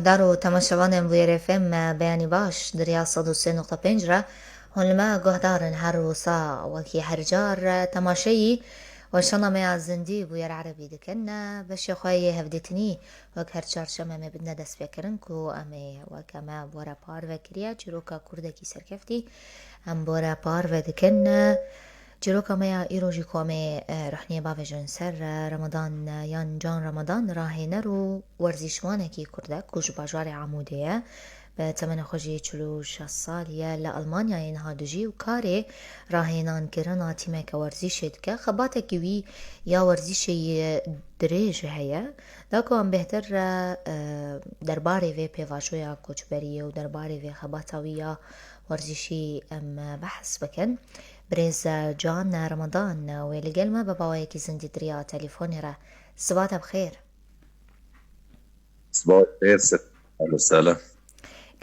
دارو تماشاوانم ویر اف ام بیانی باش دریا 103.5 را هون ما گهدارن هر وصا وكي هرجار تماشي وشنا ما زندي وير عربي دكنا باش خوي هفدتني وك هرجار شما ما بدنا دس فكرنكو امي وكما بورا بار وكريا جروكا كردكي سركفتي ام بورا بار ودكنا جروكا مايا إيروجي كومي رحني بابا جون سر رمضان يان جان رمضان راهي نرو ورزيشوانكي كردك كوش باجاري عمودية بتمنى خوشي چلو شصالية لألمانيا ينها دجي وكاري راهينان كرنا تيميك ورزيشي دكا خباتك وي يا ورزيشي دريج هيا داكو ام بهتر درباري في بيفاشويا كوچبرية ودرباري في خباتاوية ورزيشي ام بحث بكن بريز جان رمضان ولقلمة باباويكي زندي دريا تليفوني را صباح بخير صباح الخير ست. أهلا وسهلا.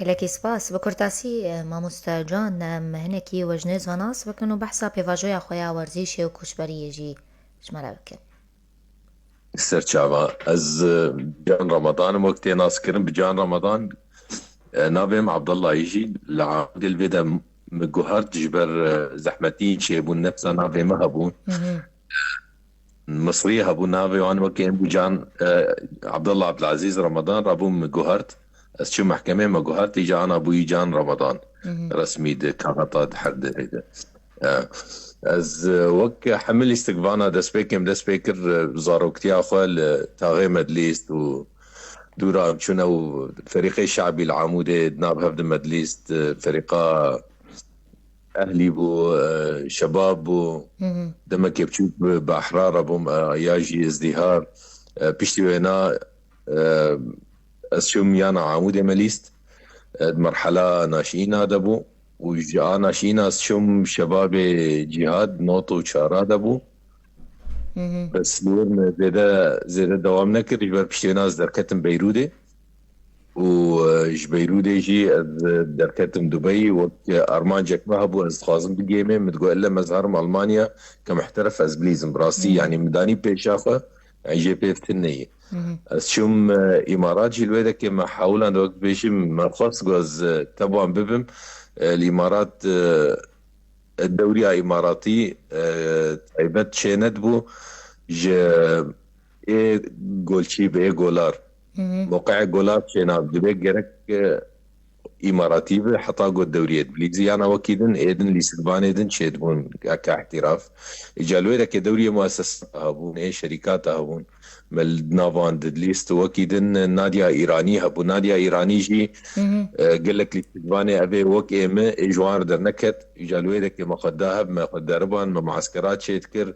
قلكي سباس بكرتاسي ماموست جان مهنكي وجنيز وناس بكنو بحثا بيفاجويا خويا ورزيشي وكوشبري يجي شمرا بكن استرچاوا از جان رمضان وقتی ناس کرن بجان رمضان نابم عبد الله يجي لعبد البدا مجوهرت جبر زحمتين شيبون نفسه نابي ما هبون مصرية هبون نابي وانا وكين بجان عبد الله عبد العزيز رمضان رابون مجوهرت از شو محكمة مجوهرت يجي انا ابوي جان رمضان رسمي ده كاغطا حد هيدا از وك حمل استقبانا دس بيكر زاروكتيا خوال تاغي مدليست و دورا شنو فريقي الشعبي العمودي ناب هفد مدليست فريقا اهلي بو شباب بو دمك يبشوك باحرار ابو ياجي ازدهار بيشتي وينا اسشم يانا عمودي مليست مرحلة ناشئين دبو وجاء ناشئين شم شباب جهاد نوطو وشارع دبو بس نور زيادة دوام نكر جبر بشتي ناس دركتم بيرودي وج بيرودي جي دركتم دبي وقت أرمان جاك مهبو از خازم بجيمي متقول إلا مزهرم ألمانيا كمحترف از بليزم براسي يعني مداني بيشافة جي بي فتنية از شم إمارات جي الويدة كما حاولا وقت بيشي مرخص قوز تبوان ببم الإمارات الدوري إماراتي تعبت شيند بو إيه جولشي بإيه جولار موقع جولار شيناب دبي جرك إماراتي بحطا قو الدورية بليزي أنا وكيدن إيدن لي سلبان إيدن شيدبون كاحتراف إجالوه لك دورية مؤسسات هبون إيه شركات هبون مل نافان دليست وكيدن نادية إيراني هبو نادية إيراني جي قال لك لي سلباني أبي وك إيمة إجوار در نكت إجالوه لك ما خداها ما خداربان ما معسكرات شيتكر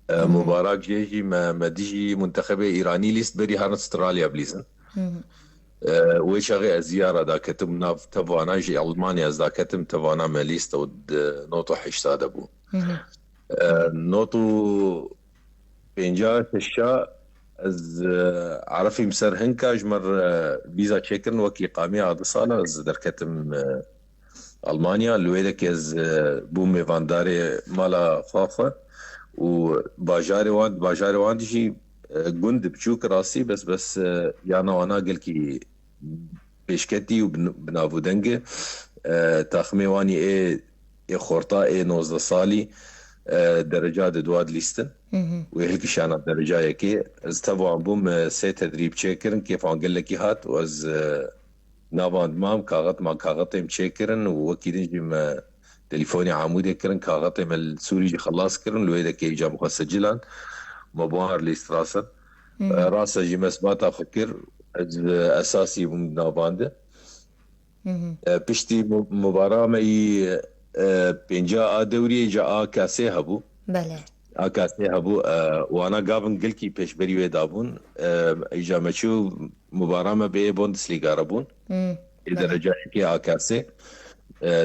مباراة جيجي ما ديجي منتخب إيراني ليست بري هارن استراليا بليزن ويشغي الزيارة دا كتم ناف تفانا جي ألمانيا از دا كتم تفانا ماليست ود نوتو حشتا دبو نوتو بينجا تشا از عرفي مسر هنكا جمر فيزا تشيكرن وكي قامي عاد صالة از در كتم ألمانيا لويدك از بومي فانداري مالا فافا وباجاري وان دي جند بشوك راسي بس يعني وانا قال كي بيشكتي وبنافو دنجة تاخمي واني ايه خورطا ايه نوزد صالي درجات دواد ليستن وهيك شان الدرجة يكي از تبع بوم سي تدريب تشيكرن كيف عن قال لك هات واز نافاند مام كاغط ما كاغطي متشيكرن وكيدن جي تليفوني عمودي كرن كاغطي مال سوري جي خلاص كرن لويدا كي جا مخسجلان مبوار ليستراسن راسا جي مسباتا فكر اساسي من نافانده بشتي مباراة مي بينجا دوري جا كاسي هبو بله كاسي هبو وانا قابن قلكي بيش بريوه دابون اجا مچو مباراة ما بي بوندسليغا ربون اذا رجع كي كاسي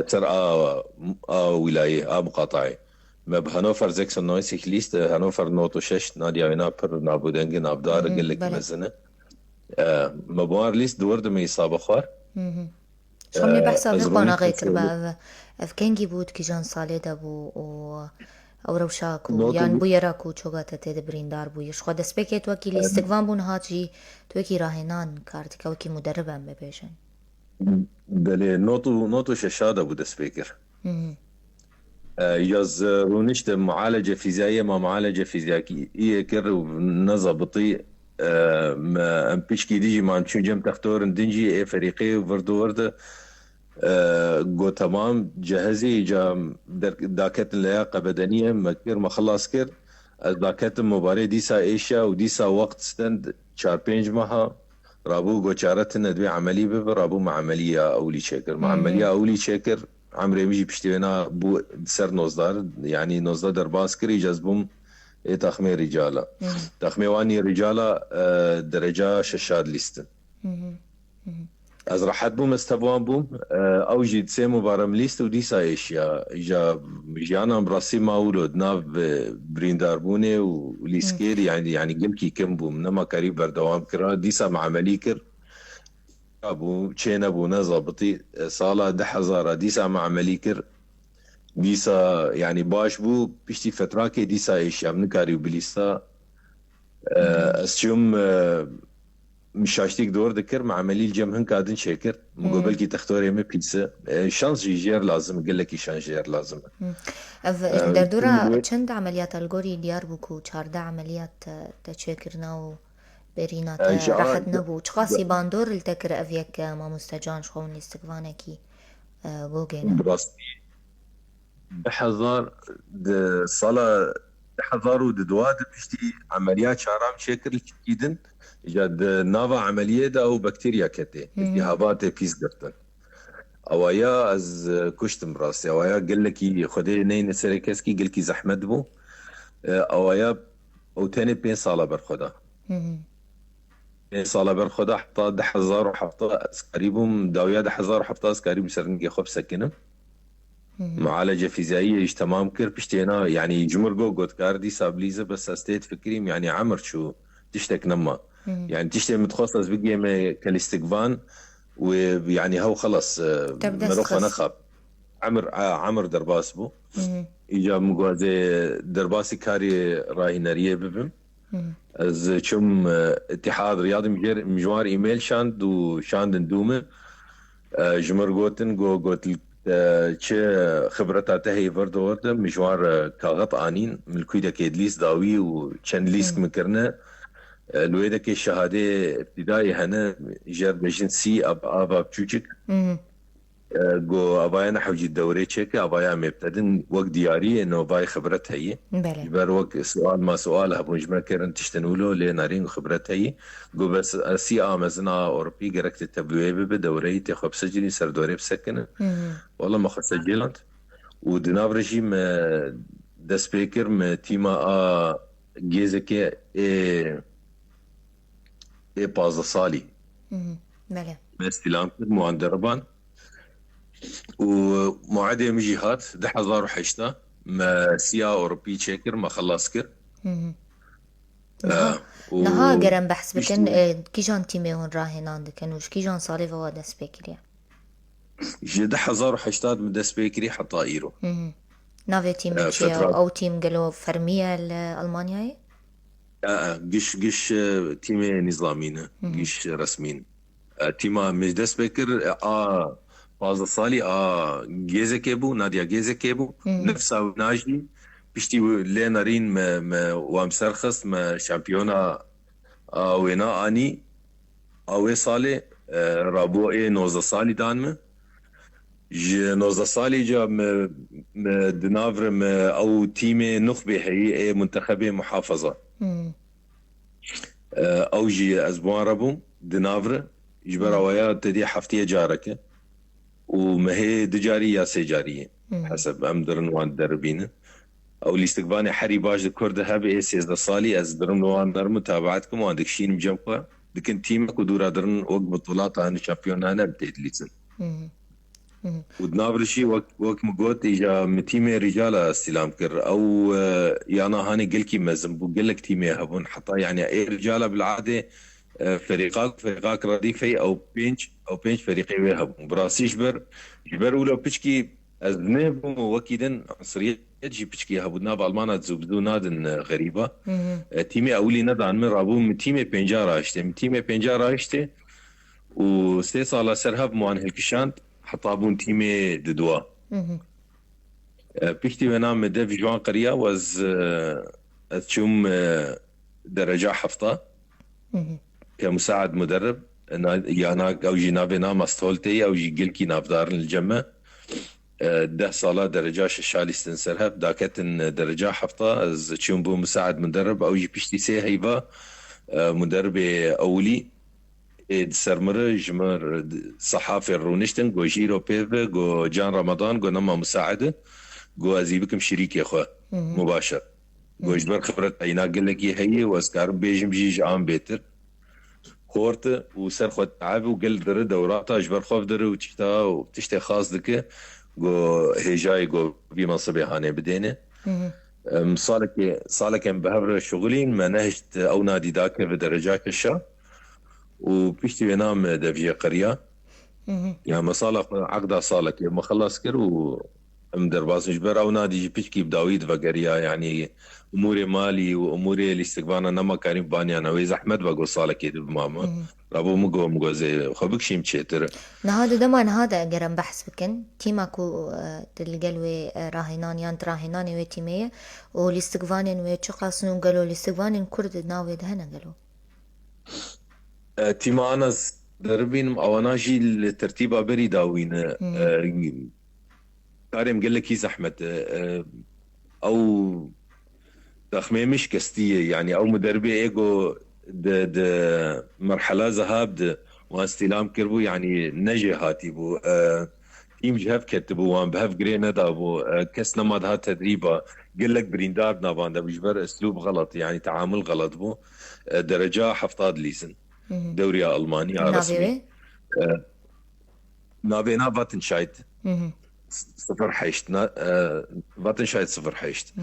ترى ولاية مقاطعي ما بهانوفر 96 ليست هانوفر نوتو شش نادي عينا بر نابودنج نابدار قال لك مزنه مبوار ليست دورد ما يصاب خوار شو مني بحسب يقونا غيكر بقى في كان جيبوت كي جان صالي دابو و او روشاكو نوتو يعني بويا راكو چوغاتا تيد بريندار بويا شخوا دسبيكت وكي الاستقفان بون هاتجي توكي راهنان كارتكا وكي مدربا ببيجن بله نوتو ششادة بو دسبيكر ياز رونشت معالجة فيزيائية ما معالجة فيزيائية كر ونظا بطيء ما امبيشكي ديجي ما نشون جم تختور دنجي اي فريقي وفردو ورده جو تمام جهزي جا داكت اللياقة بدنية ما كير ما خلاص كير داكت المباراة ديسا ايشا وديسا وقت ستند شار بينج مها رابو جو شارتنا دوي عملية ببر رابو مع عملية أولي شاكر مع عملية أولي شاكر عمري ميجي بشتينا بو سر نوزدار يعني نوزدار درباس كري جذبهم اي تخمي رجالة تخمي واني رجالة درجة ششاد ليستن از راحت بوم استوان بوم او جيد سي مبارم ليست وديسا ايشيا جانا براسي ماولود ناف بريندار بوني وليسكير يعني قلكي كم بوم نما قريب بردوام كرا ديسا مع مليكر ابو تشين ابو نظبطي صاله 10,000 ديسا مع مليكر ديسا يعني باش بو بيشتي فتراكي ديسا ايشيا من كاريو بليستا اسيوم مش هشتيك دور ذكر مع عملية الجم هن كادن شاكر مقابل كي تختار يمي بيتزا شانس جير لازم قال لك شان جير لازم دردورا چند عمليات الجوري ديار بوكو 14 عمليات تشاكرنا و برينا راحت نبو چخاسي باندور التكر افيك ما مستجان شخون استقفانكي جوجينا براستي بحذار صلاة بحذار ودواد بشتي عمليات شارام شاكر جدا جاد نافا عملية دا او بكتيريا كتي التهابات بيس قرتن اوايا از كشتم براسي اوايا قال لك خدي نين سريكسكي قال لك زحمت بو اوايا او تاني بين صالة برخدا بين صالة برخدا حطا 10,000 وحطا قريبهم داويا 10,000 وحطا قريب سرنجي خب سكنه معالجة فيزيائية ايش تمام كر بشتينا يعني جمرقو قد كاردي سابليزة بس استيت فكريم يعني عمر شو تشتك نما يعني تشتي متخصص بقي كالاستقفان ويعني هو خلص مروخ نخب عمر درباس بو اجا مقوازي درباسي كاري راهي ناريه ببم از شم اتحاد رياضي مجوار ايميل شاند وشاند ندومه جمرقوتن قوت چه خبرتا تهي برد ورده مجوار كاغط آنين ملكويدا كيدليس داوي وچن ليسك مكرنا الويدا كي شهادة ابتدائي هنا جر بجن سي ابا بچوچك قو ابايا نحوجي الدوري تشيك ابايا مبتدن وقت دياري انه باي خبرت هي يبر وقت سؤال ما سؤال هبو جمع كرن تشتنولو لنارين خبرت هي قو بس سي امزنا اوروبي قركت التبوية بدوري تخب سجلي سر دوري بسكن والله ما خد سجلت ودنابرجي ما دسبيكر ما تيما جيزكي اي باز صالي بله ما استلام مو دربان ومعادية مجيهات 10,000 وحشتا ما سيا أوروبي تشاكر ما خلاص كر نها قرن بحث بكن كيجان تيمي هون راهنان دكن وش كيجان صالي فوا دس بيكري جي 10,000 وحشتات من دس بيكري حتى إيرو نافي تيم تشيا أو تيم قالوا فرمية الألمانيا قش تيمي نظامين قش رسمين تيما مش دس بيكر فاز صالي جيزكيبو ناديا جيزكيبو نفسها ناجي بيشتي لينارين ما وامسرخص ما شامبيونا وينا اني او صالي رابو اي نوزا صالي دانمه نوزا صالي جا دنافر او تيمي نخبه هي اي منتخبه محافظه او جي اسبوع ربو دنافر جبر ويا تدي حفتيه جاركه وما هي دجارية سجارية حسب أم درن وان دربينه أو الاستقباني حري باش الكرد هاب إيه سيز صالي أز درن وان در متابعتكم وعندك شين مجمقة لكن تيمك ودورا درن وقت بطولات عن الشامبيون هنا بتيت ليسن ودنابرشي وقت مقوت إجا متيمي رجالة استلام كر أو يانا هاني قلكي مزنبو قلك تيمي هبون حتى يعني أي رجالة بالعادة فريقاك رديفي او بينش فريقي ويهب براسي جبر ولو بيشكي از نهبو وكيدن عنصرية جي بشكي هبودنا بالمانا تزوبدو نادن غريبة. تيمي أولي ندان من رابو من تيمي بينجا راشته من تيمي بينجا راشته وسي صالة سرهب موان هلكشانت حطابون تيمي ددوا. بيشتي ونام دف جوان قرية وز تشوم درجة حفطة كمساعد مدرب يانا او جي نافي نام استولتي او جي جلكي نافدار الجمة 10 صالة درجة شالي استنسرها داكتن درجة حفطة از تشوم بو مساعد مدرب او جي بيشتي سي هيبا مدرب اولي سرمرة جمر صحافي الرونشتن جو جيرو بيفا جو جان رمضان جو نما مساعدة جو ازيبكم شريك يا اخوة مباشر جو اجبر خبرت اينا قل لك هي واسكار بيجم جيج عام بيتر خورت وسر خد تعب وقل در دوراتا اجبر خوف در وتشتا خاص دك جو هجاي جو بمنصبي هاني بدينه صالك بهر شغلين ما نهجت او نادي داك بدرجات الشا وبيشتي بينام دفجي قرية يعني مصالح عقدة صالك ما خلص كر ومدر باز جبر او نادي بيشكي بداويد وقرية يعني اموري مالي واموري الاستقبانا نما كاريم باني انا ويز احمد بقول صالك يدب ماما رابو مقو زي خبك شيم تشيتر نهاد دمان هذا قرن بحث بكن تيماكو تلقلوي راهنان يانت راهناني وي تيمية والاستقبانين وي تشقاسنو قالوا الاستقبانين كرد ناوي دهنا قالوا تيما انا دربين او انا جي الترتيب بري داوين كارم قال لك يز احمد او تخمي مش كستيه يعني او مدربي ايجو د مرحله ذهاب واستلام كربو يعني نجي هاتي بو تيم جهف كتبو وان بهف جرينا دابو كسنا ما ده تدريبه قال لك بريندار نافان ده بيجبر اسلوب غلط يعني تعامل غلط بو درجه حفطاد ليسن دوري الماني رسمي نافينا فاتنشايت 0 حيشت فاتنشايت 0 حيشت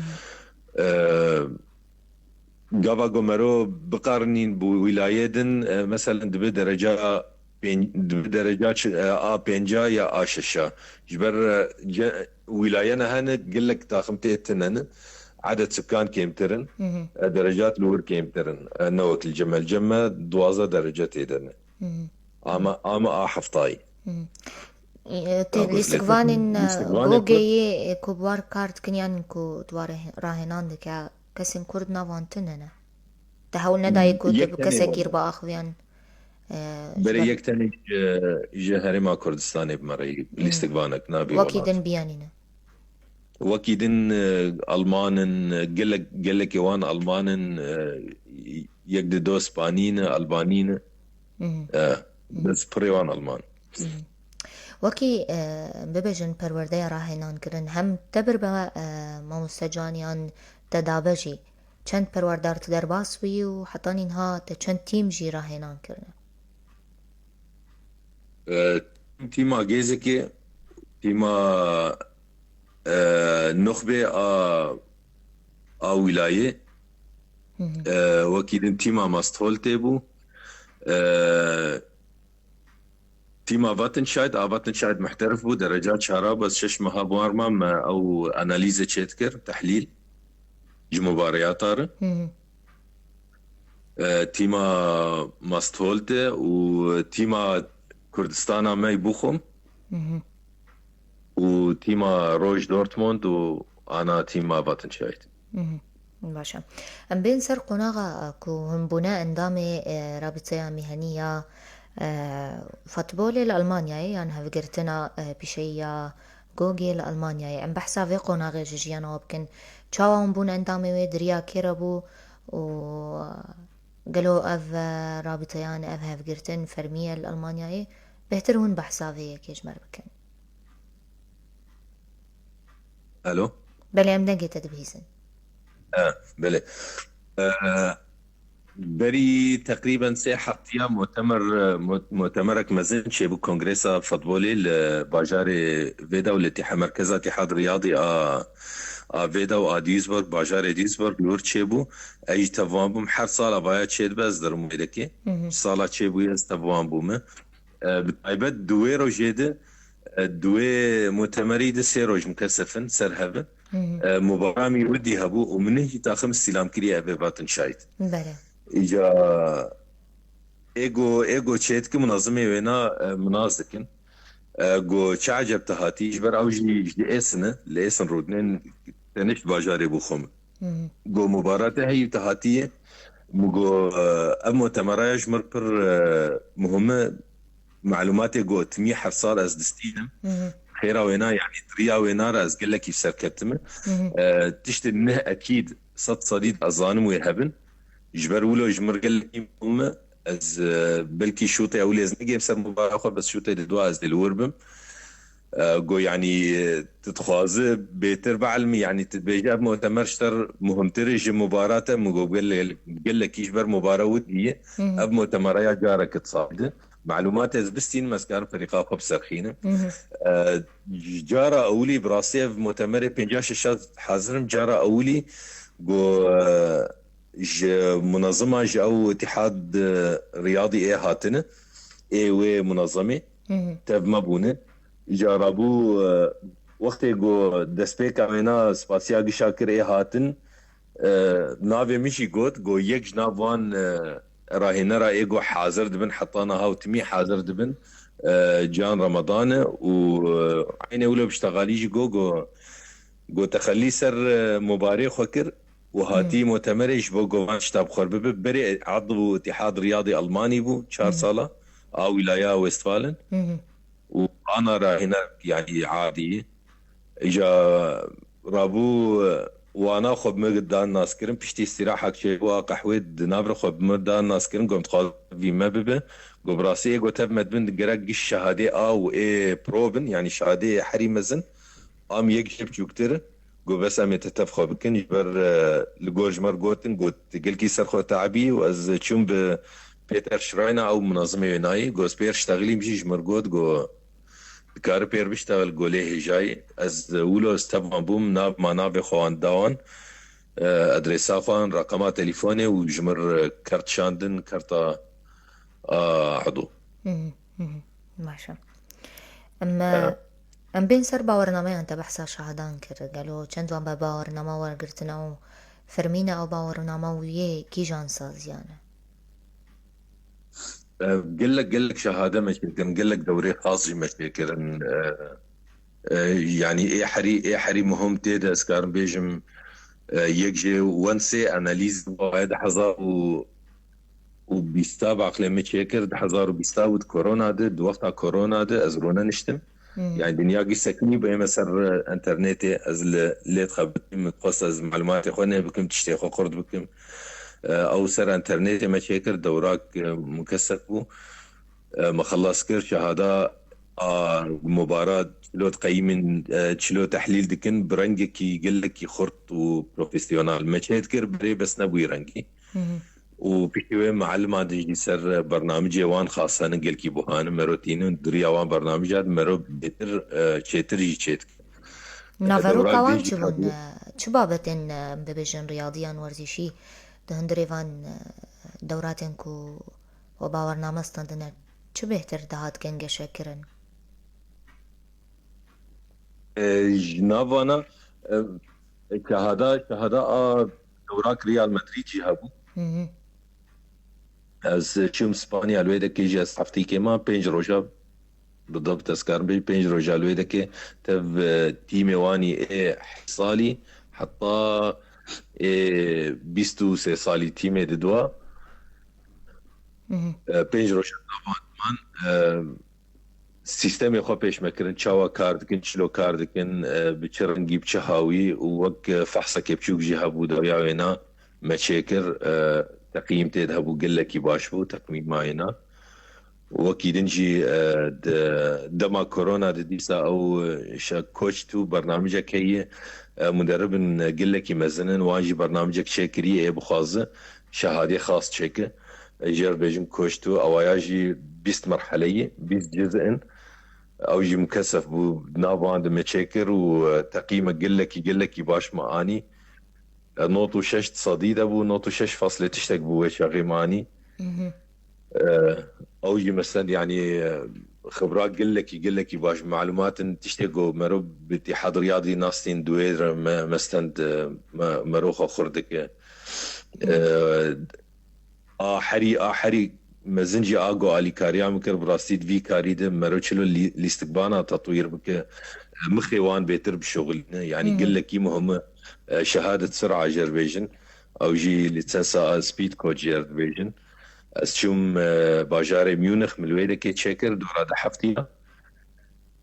قابا قمرو بقارنين بولايدن مثلا بدرجات بينجا يا ششا جبر ولاينا هنا قل لك تاخمتي تنن عدد سكان كيمترن درجات لور كيمترن نوك الجمة دوازة درجات ايدن اما حفطاي الاستقبان غوغي كبار كارت كنيان كو دوار راهنان دكا كسن كرد نافان تننا تحاولنا دايكو كسكير باخويان بري يكتني جهرما كردستاني بمري الاستقبانك نابي وكيدن بيانينا وكيدن ألمان قلك يوان ألمان يقددو اسبانين ألبانين بس بريوان ألمان وكي ببجن پروردهی راهنان کرن هم تبربه ما مستجانیان تدابجی چند پروردار تدرباس وی و حتان اینها چند تیم جی راهنان کرن تیما گیزکی تیما نخبه ولایه وكيدن تيما ماستهولتي بو تيما فاتنشايد محترف بو درجات شارع بس شش مهابوار ما او اناليزه تشتكر تحليل مباريات تيما ماستهولتي وتيما كردستان ما يبوخم وتيما روج دورتموند وانا تيما فاتنشايد باشا ام بين سر قناغا كو هم بناء اندامي رابطة مهنية فوتبول الألمانيا يعني هفقرتنا بشيء جوجي الألمانيا ام بحثا في قناغا جيجيانا وبكن تشاوا هم بنا اندامي ويدريا كيربو و قالوا اف رابطة يعني اف هفقرتن فرمية الألمانيا بهتر هون بحثا في كيجمر بكن الو بلي ام دنجي تدبيزن بله بري تقريبا ساحة ايام مؤتمرك مازن شيبو كونغريسا فوتبولي لباجاري فيدا والاتحاد مركز اتحاد رياضي فيدا واديزبورغ باجاري ديزبورغ لور شيبو اي تفوان بوم حر صالة بايات شيد بس درمو ايدكي صالة شيبو يز تفوان بوم بتايبت دويرو جيدة دوي مؤتمري دسيروج مكثفن سرهبن مبارامي ودي هبو ومن هي تاخم السلام كريه بباتن شايت بله اجا ايجو تشيتك منظمه وينا منازكن جو تعجب تهاتي جبر او جي اسنه لاسن رودنين تنش باجاري بوخم جو مباراة هي تهاتي مجو امو تمرايج مربر مهمه معلوماتي جو تمي حرصار از دستينم خيرا وينا يعني دريا وينا راز قال لك يفسر كتمه تشتي انه اكيد صد صديد ازانم ويهبن جبر ولو جمر قال لك هم از بلكي شوطي اولي از نجي مسر مباراه بس شوطي دوا از الوربم جو يعني تتخوازي بيتر بعلمي يعني تبيجاب مؤتمر شتر مهمترج مباراة مجو قال لك يجبر مباراة ودية اب مؤتمرية جارك تصاعد معلومات از بستين مسكار فريقا خب سرخينه جارة اولي براسية في مؤتمر 50 شاشات حاضرم جارة اولي جو منظمة او اتحاد رياضي ايه هاتنه ايه وي منظمة تب مبونه جاربو وقتی گو دسپیک آمینا سپاسیاگی شاکر ای هاتن ناوی میشی گوت گو یک جنابوان راهنه را ایگو حاضر دبن حطانا هاو تمی حاضر دبن جان رمضان و عيني ولو بشتغاليجي جو تخلي سر مباري خكر وهاتي مؤتمرش بو جوان شتاب خربب بري عضو اتحاد رياضي الماني بو 4 صالة او ولاية ويستفالن وانا راهنا يعني عادي اجا رابو وانا خب مقدان ناس كرم بشتي استراحة شيء قحويد نابر خب مقدان ناس كرم قمت خاض في مببه قو براسي قو تب مدبن قرق الشهادة او اي بروبن يعني شهادة حري مزن ام يكشف جوكتر قو بس ام يتتفخو بكن يبر لقول جمر قوتن قو تقل كي سرخو تعبي واز تشوم بيتر شراينا او منظمة يناي قو سبير اشتغلي مشي جمر قوت قو کار پیر بشتغل گله هجای از ولو استبان بوم ناب ما ناب خوان داون ادريسافان رقمات تليفوني وجمر كرت شاندن كرتا عضو ماشا اما ام بين سر باورنامه انت بحثا شهادان كر قالوا چند وان باورنامه ورقرتنا و فرمينا او باورنامه ويه كي جان سازيانه قال لك شهاده مشكلة قال لك دوري خاص مشكلة يعني اي حري مهم تيدا اسكارن بيجم يجي ونسي اناليز هذا حظا وبيستاب عقلي مشكلة حظا وبيستاود كورونا ده وقتها كورونا ده ازرونا نشتم يعني دنيا قي سكني بأي مسار انترنتي از اللي تخبط متقص از معلومات اخوانا بكم تشتي اخو قرد بكم او سر انترنتي مشاكل دوراك مكثف بو ما خلص كر شهادة مباراة شلو تقيمن شلو تحليل دكن برنجك يقول لك خرط وبروفيسيونال ما كر بري بس نبوي رنجي وبشوي معلم دجي سر برنامج وان خاصة نقل كي بوهان مروتين دريا وان برنامجات مرو بيتر شيتر جي شيت نافرو كوان چبون چه بابتن ببجن رياضيان ورزشي دهندريفان دوراتن كو وباورنامه استندنا چه بهتر دهات كنگه شكرن جنابانا شهادة دوراك ريال مدريد جهابو از چوم اسبانيا الويدا كي جي از هفتي كيما 5 روجا بالضبط تذكر بي 5 روجا الويدا كي تف تيمي واني اي حصالي حتى بيستو سي صالي تيمي ددوا 5 روجا طبعا سیستمی خو پیش مکرن چاوا کار دکن چلو کار دکن بچرنگی بچهاوی ووک فحصه که بچوک جهه بود و یاوینا مشاكر تقييم تيد هبو قل لك باش بو تقييم ماينا وكي دنجي دما كورونا ديسا او كوتش تو برنامجك هي مدرب قل لك مزنن واجي برنامجك شاكري اي بخازه شهادة خاص شيك جير بيجم كوتش تو او ياجي 20 مرحلة 20 جزء او جي مكثف بو بنابان مشاكر وتقييمه قل لك باش ما اني نوتو 6 صديدة بو نوتو 6 فاصلة تشتك بو شاغي ماني او جي مثلا يعني خبرات يقول لك باش معلومات تشتكوا مرو باتحاد رياضي ناستين دوير مستند مروخة خردك حري مزنجي اگو الي كاريا مكر براستيد في كاريده مروچلو لاستقبانا تطوير بك مخيوان بيتر بشغل يعني قل لك مهم شهاده سرعه جربيجن او جي لتسنسا سبيد كود جربيجن اسشوم باجاري ميونخ ملويده كي تشكر دورا دحفتيها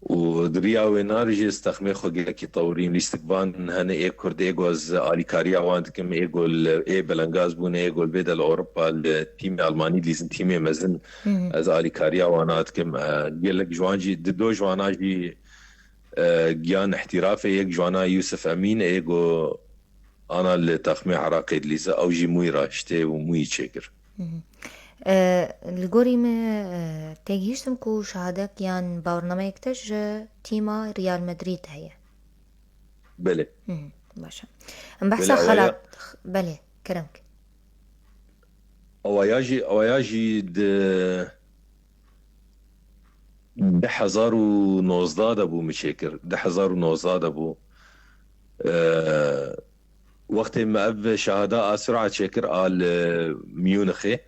ودريا وينارجي استخمي خو لك يطورين الاستقبان هنا اي كورد ايجوز الي كاريا واند كم ايجول اي بلانغاز بون ايجول بدل اوروبا التيم الالماني ليزن تيم مزن از الي كاريا وانات كم قال لك جوانجي دو جواناجي جيان احترافي يك جوانا يوسف امين ايجو انا اللي تخمي عراقي ليزا او جي مويرا شتي وموي تشكر الجوري ما تيجيشتم كو شهادك يان باورنامه يكتج تيما ريال مدريد هي بله باشا ام بحثا بله خلط بله كرمك اواياجي ده 1019 دبو مشاكر ده 1019 دبو وقت ما اب شهادة اسرع شاكر قال ميونخي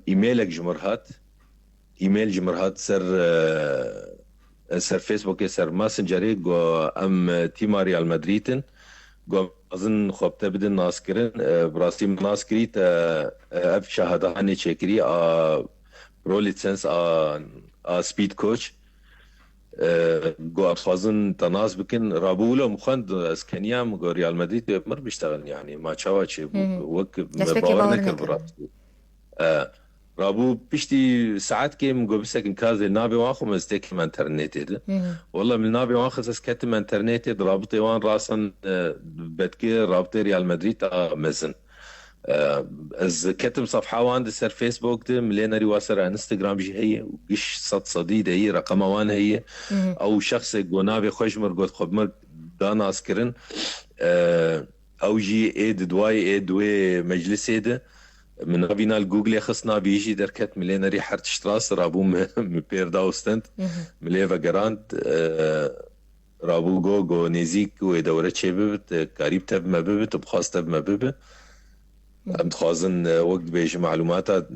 ايميلك جمرهات ايميل جمرهات سر فيسبوك سر ماسنجري جو ام تيما ريال مدريدن جو اظن خب تبدن ناسكرين براسي ناسكري اب شهادة هاني شاكري برو ليسنس سبيد كوتش جو ابخازن تناس بكن رابولا مخند اسكنيام جو ريال مدريد مر بيشتغل يعني ما تشاواتشي وك باور نكر براسي رابو بيشتي ساعات كيم جو بسكن كازي نابي واخو مزتك من انترنت والله من نابي واخو سكت من انترنت رابطي وان راسا بدكي رابطي ريال مدريد مزن از كتم صفحه وان سر فيسبوك ده ملينا واسر انستغرام جي هي وقش صد صديده هي رقم وان هي او شخص جونافي خوشمر قد خبمر دانا اسكرن او جي ايد دواي ايد دوي مجلس ايده من رابينا الجوجل خصنا بيجي دركت ملينا ريحة شتراس رابو مبير داوستنت مليفا جراند رابو جو نيزيك ودورة شببت قريب تب ما ببت بخاص تب ما ببت ام تخازن وقت بيجي معلومات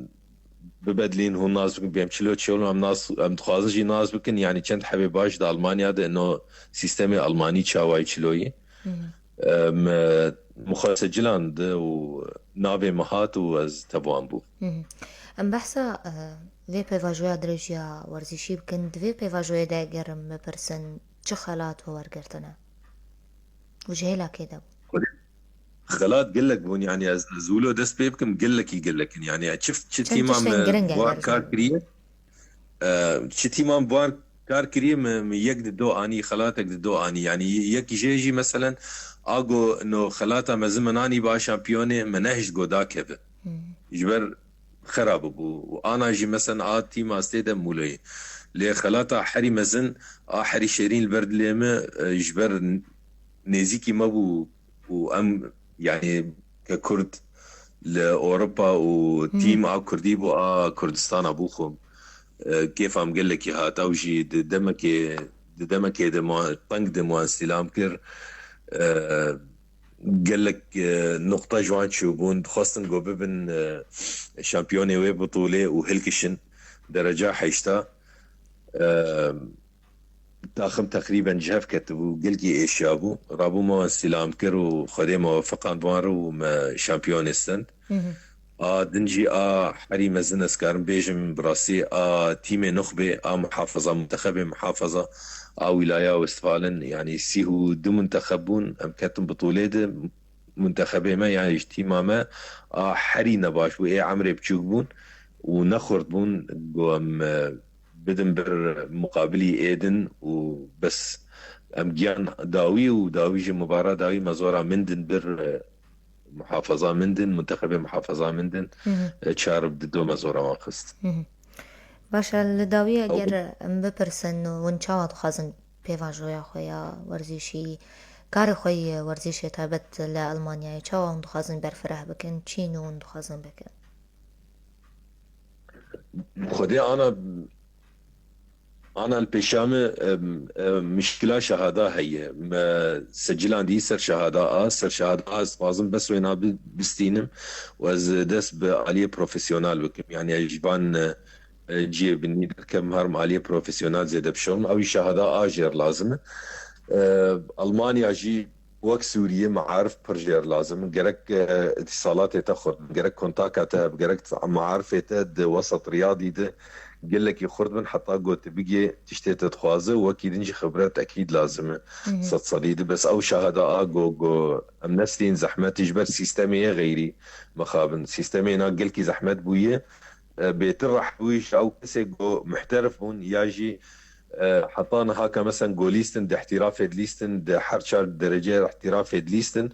ببدلين هو ناس بكن بيمشلو تشولو ام ناس ام تخازن جي ناس بكن يعني كنت حبيباش دا المانيا ده انه سيستمي الماني تشاواي تشلوي مخسجلان ده ونافي مهات وز تبوان بو ام بحثا في بيفاجويا درجيا ورزيشي بكن في بيفاجويا داقر مبرسن چه خلات هو ورقرتنا وجهيلا كده خلات قل لك بون يعني زولو دس بيبكم قل لك يعني شفت شتي مام بوار كاركريه شتي مام بوار كاركريه يقد دو اني خلاتك دو اني يعني يك جيجي مثلا اجو انه خلاتا مزمناني با شامبيوني منهج جو داكبه يجبر خراب ابو وانا جي مثلا تيم استيدا مولاي لي خلاتا حري مزن حري شيرين البرد ليمه يجبر نيزيكي مابو وام يعني ككرد لاوروبا وتيم كردي بو كردستان ابوخم كيف عم قال لك يا توجي دمك طنق دمو استلام كر قال لك نقطة جوان شوبون خاصة جو ببن شامبيوني وي بطولة وهلكشن درجة حيشتا تاخم تقريبا جهف كتبو قلقي ايش شابو رابو ما استلام كر وخدي موفقان بوارو وما شامبيون السن دنجي حري مزن اسكارن بيجم براسي تيمي نخبة محافظة منتخبة محافظة ولاية وستفالن يعني سيهو دو منتخبون ام كتم بطولة منتخبة ما يعني اجتماع ما حري نباش وإيه عمري بتشوكبون ونخرد بون قوام بدن بر مقابلي ايدن وبس ام جيان داوي وداوي جي مباراة داوي مزورة مندن بر محافظة مندن منتخبة محافظة مندن تشارب ددو مزورة واقست باشا لداوي اگر بپرسن ونچاوات خازن بيفاجويا خويا ورزيشي كار خوي ورزيشي تابت لألمانيا چاوا هندو خازن برفره بكن چينو هندو خازن بكن خدي انا أنا البيشامة مشكلة شهادة هي سجل عندي سر شهادة سر شهادة لازم بس وين بستينم وز دس بعالية بروفيسيونال وكم يعني يجبان جي بني كم هرم عالية بروفيسيونال زي دبشون أو شهادة آجر لازم ألمانيا جي وك سوريا معارف برجير لازم جرك اتصالات تاخد جرك كونتاكت جرك معارف وسط رياضي ده قال لك يخرج من حتى قلت بيجي تشتي تتخوازه واكيد نجي خبرات اكيد لازمه مهم. صد صديدي بس او شهاده جو امنستين زحمات تجبر سيستمية غيري مخابن سيستمية هناك قال لك زحمات بويه بيترح بويش او كسي جو محترف هون ياجي حطانا هاكا مثلا جو ليستن دي احتراف ليستن دي حرشار درجة احتراف ليستن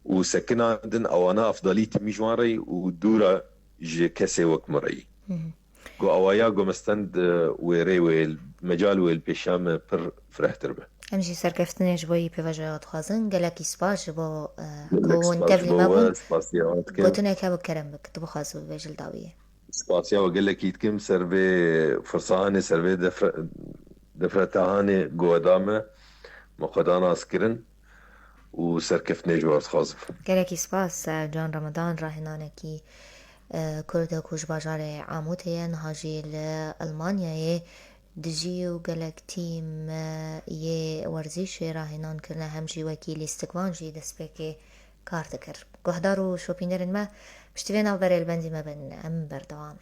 وسكنا عندن او انا افضلية ميجواري ودورة جي كسي وك مري مهم. جو اوايا جو مستند ويري ويل مجال ويل بيشام بر فرحتر به امشي سركفتني جبوي بفجأة خازن قالك يسباش بو لك كون سباس تفلي ما بون بوا سباسيات كم قلتنا كابو كرم بك تبو خازو بيجل داوية. سباسيا وقال لك يتكم سربي فرصاني سربي دفرتهاني جو دامه مقدانا اسكرن وسركفتني جوارز خازف قالك يسباس جان رمضان راهنانكي كردا كوش باجار عاموتيا نهاجي لألمانيا دجي وقالك تيم يه ورزيش راهنان كرنا همجي وكيل استقبان جي دسبيكي كارتكر قهدارو شوبينرن ما بشتبين او بري البندي ما بن ام بردوامن